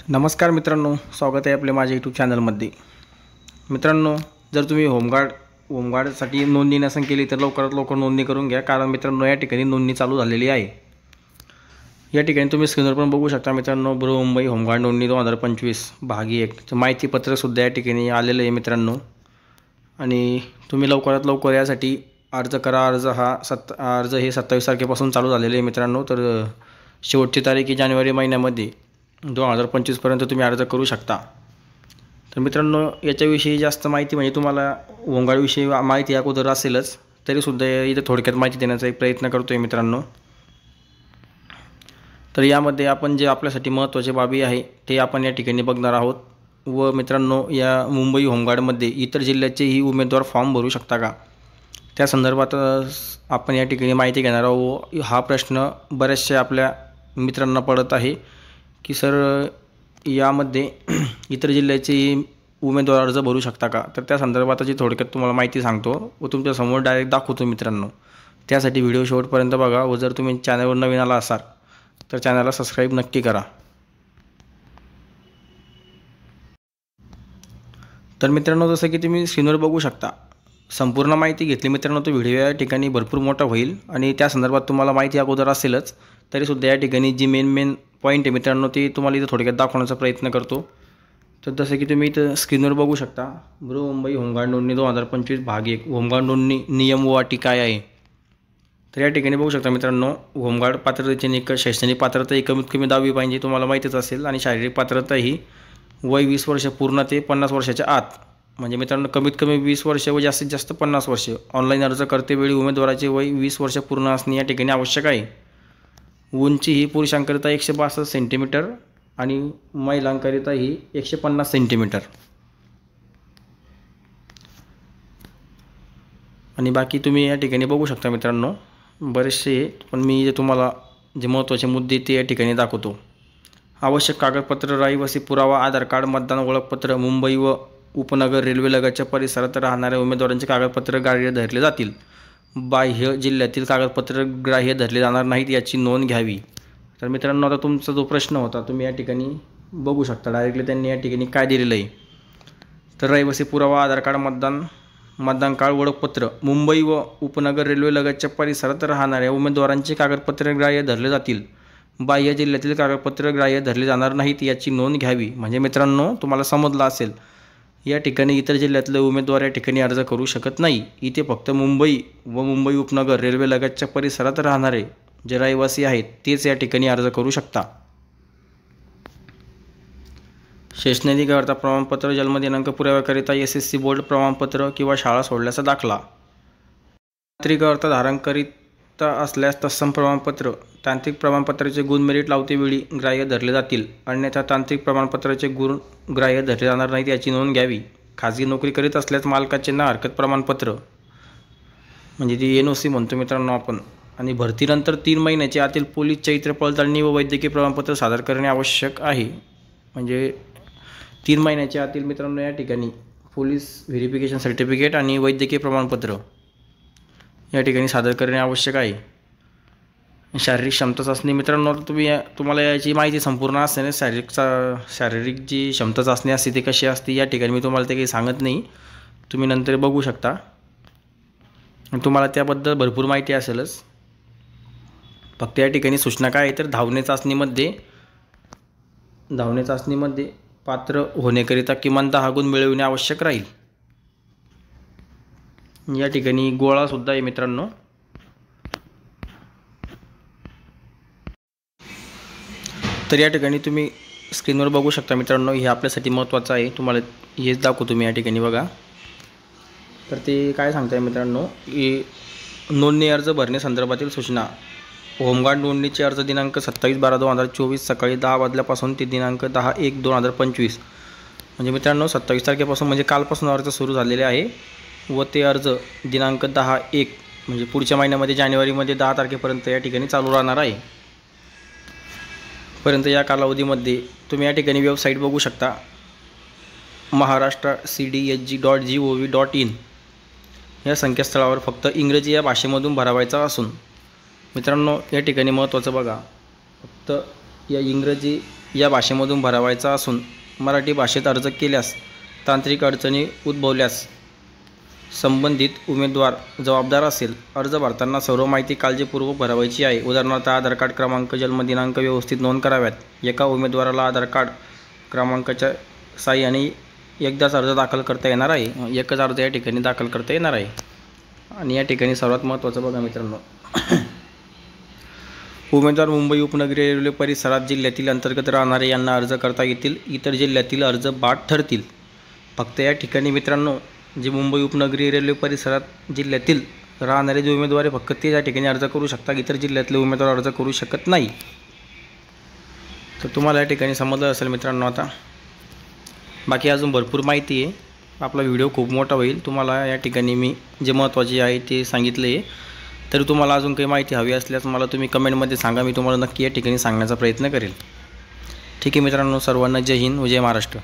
नमस्कार मित्रांनो, स्वागत आहे आपले माझ्या यूट्यूब चॅनलमध्ये। मित्रांनो, जर तुम्ही होमगार्डसाठी नोंदणी नसेल केली तर लवकरात लवकर नोंदणी करून घ्या, कारण मित्रांनो या ठिकाणी नोंदणी चालू झालेली आहे। या ठिकाणी तुम्ही स्क्रीनवर पण बघू शकता मित्रांनो, बृहन्मुंबई होमगार्ड नोंदणी 2025 भाग 1 चं माहिती पत्र सुद्धा या ठिकाणी आलेलं आहे मित्रांनो। आणि तुम्ही लवकरात लवकर यासाठी अर्ज करा। अर्ज हे 27 तारखेपासून चालू झालेले आहे मित्रांनो। तर शेवटची तारीख ही जानेवारी महिन्यामध्ये 2025 पर्यंत तुम्ही अर्ज करू शकता। तर मित्रांनो, याच्याविषयी जास्त माहिती म्हणजे तुम्हाला होमगार्डविषयी माहिती अगोदर असेलच, तरीसुद्धा इथे थोडक्यात माहिती देण्याचा एक प्रयत्न करतो आहे मित्रांनो। तर यामध्ये आपण जे आपल्यासाठी महत्त्वाचे बाबी आहे ते आपण या ठिकाणी बघणार आहोत। व मित्रांनो, या मुंबई होमगार्डमध्ये इतर जिल्ह्याचेही उमेदवार फॉर्म भरू शकता का, त्या संदर्भात आपण या ठिकाणी माहिती घेणार आहोत। हा प्रश्न बऱ्याचशा आपल्या मित्रांना पडत आहे की सर, यामध्ये इतर जिल्ह्याचे उमेदवार अर्ज भरू शकता का। तर त्या संदर्भातची थोडक्यात तुम्हाला माहिती सांगतो व तुमच्यासमोर डायरेक्ट दाखवतो मित्रांनो। त्यासाठी व्हिडिओ शेवटपर्यंत बघा व जर तुम्ही चॅनलवर नवीन आला असाल तर चॅनलला सबस्क्राईब नक्की करा। तर मित्रांनो, जसं की तुम्ही स्क्रीनवर बघू शकता, संपूर्ण माहिती घेतली मित्रांनो तो व्हिडिओ या ठिकाणी भरपूर मोठा होईल आणि त्या संदर्भात तुम्हाला माहिती अगोदर असेलच, तरीसुद्धा या ठिकाणी जी मेन पॉईंट आहे मित्रांनो ती तुम्हाला इथं थोडक्यात दाखवण्याचा प्रयत्न करतो। तर जसं की तुम्ही इथं स्क्रीनवर बघू शकता, बृहन्मुंबई होमगार्ड नोंदणी 2025 भाग 1 होमगार्ड नोंदणी नियम व अटी काय आहे। तर या ठिकाणी बघू शकता मित्रांनो, होमगार्ड पात्रतेचे निकष, शैक्षणिक पात्रता ही कमीत कमी 10वी पाहिजे तुम्हाला माहितीच असेल, आणि शारीरिक पात्रता ही वय 20 वर्ष पूर्ण ते 50 वर्षाच्या आत, म्हणजे मित्रांनो कमीत कमी 20 वर्ष व जास्तीत जास्त 50 वर्ष। ऑनलाईन अर्ज करतेवेळी उमेदवाराचे वय 20 वर्ष पूर्ण असणे या ठिकाणी आवश्यक आहे। उंची ही पुरुषांकरिता 162 सेंटीमीटर आणि महिलांकरिता ही 150 सेंटीमीटर। आणि बाकी तुम्ही या ठिकाणी बघू शकता मित्रांनो बरेचसे, पण मी जे तुम्हाला जे महत्त्वाचे मुद्दे ते या ठिकाणी दाखवतो। आवश्यक कागदपत्र: रहिवासी पुरावा, आधार कार्ड, मतदान ओळखपत्र। मुंबई व उपनगर रेल्वे लगतच्या परिसरात राहणाऱ्या उमेदवारांचे कागदपत्र ग्राह्य धरले जातील। बाह्य जिल्ह्यातील कागदपत्र ग्राह्य धरले जाणार नाहीत याची नोंद घ्यावी। तर मित्रांनो, आता तुमचा जो प्रश्न होता तुम्ही या ठिकाणी बघू शकता डायरेक्टली त्यांनी या ठिकाणी काय दिलेलं आहे। तर रहिवासी पुरावा, आधार कार्ड, मतदान कार्ड, ओळखपत्र। मुंबई व उपनगर रेल्वे लगतच्या परिसरात राहणाऱ्या उमेदवारांचे कागदपत्र ग्राह्य धरले जातील। बाह्य जिल्ह्यातील कागदपत्र ग्राह्य धरले जाणार नाहीत याची नोंद घ्यावी। म्हणजे मित्रांनो, तुम्हाला समजलं असेल, या ठिकाणी इतर जिल्ह्यातले उमेदवार या ठिकाणी अर्ज करू शकत नाही। इथे फक्त मुंबई व मुंबई उपनगर रेल्वे लगतच्या परिसरात राहणारे जे रहिवासी आहेत तेच या ठिकाणी अर्ज करू शकता। शैक्षणिक अर्हता प्रमाणपत्र, जन्मदिनांक पुराव्याकरिता SSC बोर्ड प्रमाणपत्र किंवा शाळा सोडल्याचा दाखला। तांत्रिक अर्हता धारण करीत असल्यास तत्सम प्रमाणपत्र। तांत्रिक प्रमाणपत्राचे गुण मेरिट लावतेवेळी ग्राह्य धरले जातील, अन्यथा तांत्रिक प्रमाणपत्राचे गुण ग्राह्य धरले जाणार नाहीत याची नोंद घ्यावी। खाजगी नोकरी करीत असल्यास मालकाचे ना हरकत प्रमाणपत्र, म्हणजे ती NOC म्हणतो मित्रांनो आपण, आणि भरतीनंतर 3 महिन्याच्या आतील पोलीस चरित्र पडताळणी व वैद्यकीय प्रमाणपत्र सादर करणे आवश्यक आहे। म्हणजे 3 महिन्याच्या आतील मित्रांनो या ठिकाणी पोलीस व्हेरिफिकेशन सर्टिफिकेट आणि वैद्यकीय प्रमाणपत्र या ठिकाणी सादर करणे आवश्यक आहे। शारीरिक क्षमता चाचणी मित्रांनो, तुम्हाला याची माहिती संपूर्ण असते। शारीरिक जी क्षमता चाचणी असते ती कशी असते या ठिकाणी मी तुम्हाला ते काही सांगत नाही, तुम्ही नंतर बघू शकता, तुम्हाला त्याबद्दल भरपूर माहिती असेलच। फक्त या ठिकाणी सूचना काय आहे तर धावणे चाचणीमध्ये पात्र होण्याकरिता किमान 10 गुण मिळविणे आवश्यक राहील। या ठिकाणी गोळा सुद्धा आहे मित्रांनो। तर या ठिकाणी तुम्ही स्क्रीनवर बघू शकता मित्रांनो, हे आपल्यासाठी महत्त्वाचं आहे, तुम्हाला हेच दाखवतो मी या ठिकाणी बघा। तर ते काय सांगताय मित्रांनो, की नोंदणी अर्ज भरणे संदर्भातील सूचना। होमगार्ड नोंदणीचे अर्ज दिनांक 27/12/2024 सकाळी 10 वाजल्यापासून ते दिनांक 10/1/2025, म्हणजे मित्रांनो 27 तारखेपासून म्हणजे कालपासून अर्ज सुरू झालेले आहे व ते अर्ज दिनांक 10/1 म्हणजे पुढच्या महिन्यामध्ये जानेवारीमध्ये 10 तारखेपर्यंत या ठिकाणी चालू राहणार आहे। पर्यंत या कालावधीमध्ये तुम्ही या ठिकाणी वेबसाईट बघू शकता, maharashtra.cdsg.gov.in या संकेतस्थळावर फक्त इंग्रजी या भाषेमधून भरावायचा असून मित्रांनो या ठिकाणी महत्त्वाचं बघा, फक्त या इंग्रजी या भाषेमधून भरावायचा असून मराठी भाषेत अर्ज केल्यास तांत्रिक अडचणी उद्भवल्यास संबंधित उमेदवार जबाबदार असेल. अर्ज भरताना सर्व माहिती काळजीपूर्वक भरावायची आहे. उदाहरणार्थ आधार कार्ड क्रमांक, जन्मदिनांक व्यवस्थित नोंद कराव्यात. एका उमेदवाराला आधार कार्ड क्रमांकाच्या साहाय्याने एकदाच अर्ज दाखल करता येणार आहे. एकच अर्ज या ठिकाणी दाखल करता येणार आहे. आणि या ठिकाणी सर्वात महत्त्वाचं बघा मित्रांनो, उमेदवार मुंबई उपनगरीय रेल्वे परिसरात जिल्ह्यातील अंतर्गत राहणारे यांना अर्ज करता येतील. इतर जिल्ह्यातील अर्ज बाद ठरतील. फक्त या ठिकाणी मित्रांनो, जे मुंबई उपनगरीय रेल्वे परिसरात जिल्ह्यातील राहणारे जे उमेदवार आहे फक्त ते या ठिकाणी अर्ज करू शकतात. इतर जिल्ह्यातले उमेदवार अर्ज करू शकत नाही. तर तुम्हाला या ठिकाणी समजलं असेल मित्रांनो. आता बाकी अजून भरपूर माहिती आहे. आपला व्हिडिओ खूप मोठा होईल. तुम्हाला या ठिकाणी मी जे महत्त्वाचे आहे ते सांगितले आहे. तरी तुम्हाला अजून काही माहिती हवी असल्यास मला तुम्ही कमेंटमध्ये सांगा. मी तुम्हाला नक्की या ठिकाणी सांगण्याचा प्रयत्न करेल. ठीक आहे मित्रांनो, सर्वांना जय हिंद व जय महाराष्ट्र.